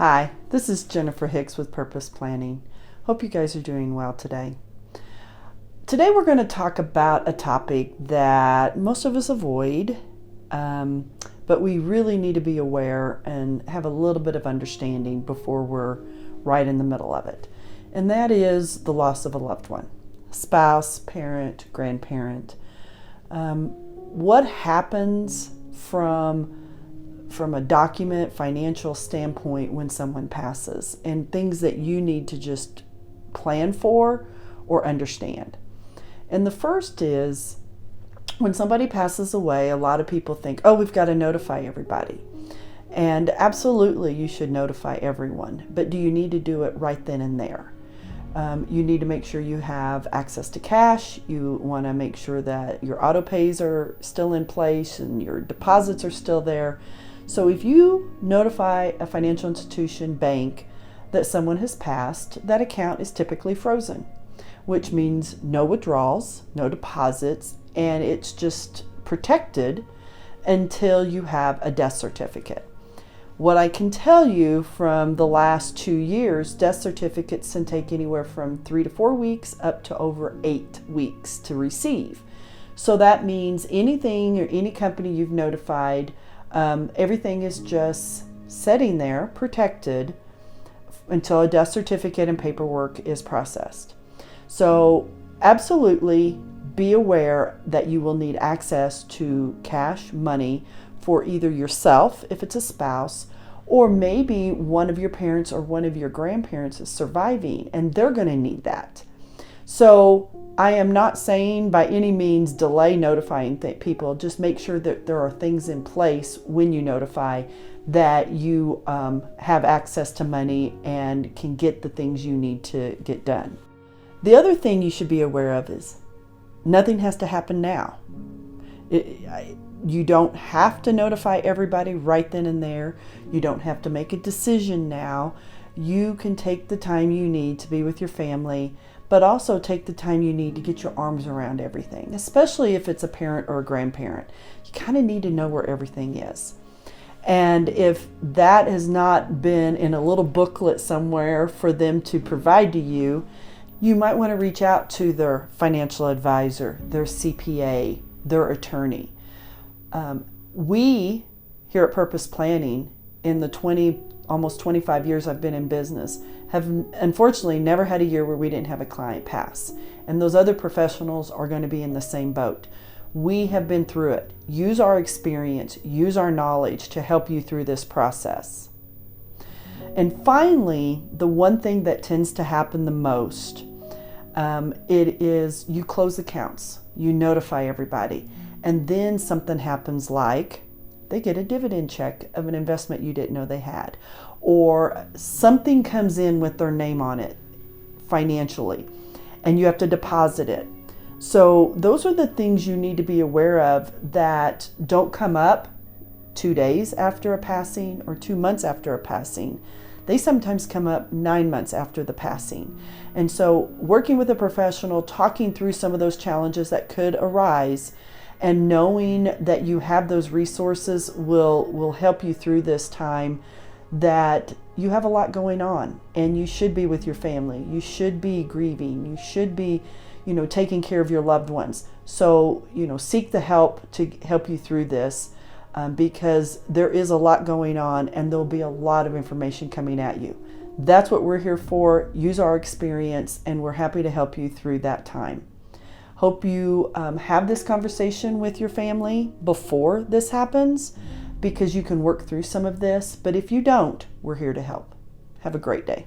Hi, this is Jennifer Hicks with Purpose Planning. Hope you guys are doing well today. Today we're going to talk about a topic that most of us avoid, but we really need to be aware and have a little bit of understanding before we're right in the middle of it. And that is the loss of a loved one, spouse, parent, grandparent. What happens from a document financial standpoint when someone passes, and things that you need to just plan for or understand. And the first is, when somebody passes away, a lot of people think, oh, we've got to notify everybody. And absolutely you should notify everyone, but do you need to do it right then and there? You need to make sure you have access to cash. You want to make sure that your auto pays are still in place and your deposits are still there. So if you notify a financial institution, bank, that someone has passed, that account is typically frozen, which means no withdrawals, no deposits, and it's just protected until you have a death certificate. What I can tell you from the last 2 years, death certificates can take anywhere from 3 to 4 weeks up to over 8 weeks to receive. So that means anything or any company you've notified, everything is just sitting there protected until a death certificate and paperwork is processed. So absolutely be aware that you will need access to cash money for either yourself, if it's a spouse, or maybe one of your parents or one of your grandparents is surviving and they're going to need that. So I am not saying by any means delay notifying people. Just make sure that there are things in place when you notify, that you have access to money and can get the things you need to get done. The other thing you should be aware of is nothing has to happen now. You don't have to notify everybody right then and there. You don't have to make a decision now. You can take the time you need to be with your family, but also take the time you need to get your arms around everything, especially if it's a parent or a grandparent. You kind of need to know where everything is. And if that has not been in a little booklet somewhere for them to provide to you, you might want to reach out to their financial advisor, their CPA, their attorney. We here at Purpose Planning, in the almost 25 years I've been in business, have unfortunately never had a year where we didn't have a client pass. And those other professionals are going to be in the same boat. We have been through it. Use our experience, use our knowledge to help you through this process. And finally, the one thing that tends to happen the most, it is you close accounts, you notify everybody, and then something happens, like they get a dividend check of an investment you didn't know they had, or something comes in with their name on it financially, and you have to deposit it. So those are the things you need to be aware of that don't come up 2 days after a passing or 2 months after a passing. They sometimes come up 9 months after the passing. And so working with a professional, talking through some of those challenges that could arise, and knowing that you have those resources will help you through this time, that you have a lot going on and you should be with your family. You should be grieving. You should be, taking care of your loved ones. So, seek the help to help you through this, because there is a lot going on and there'll be a lot of information coming at you. That's what we're here for. Use our experience, and we're happy to help you through that time. Hope you have this conversation with your family before this happens, because you can work through some of this. But if you don't, we're here to help. Have a great day.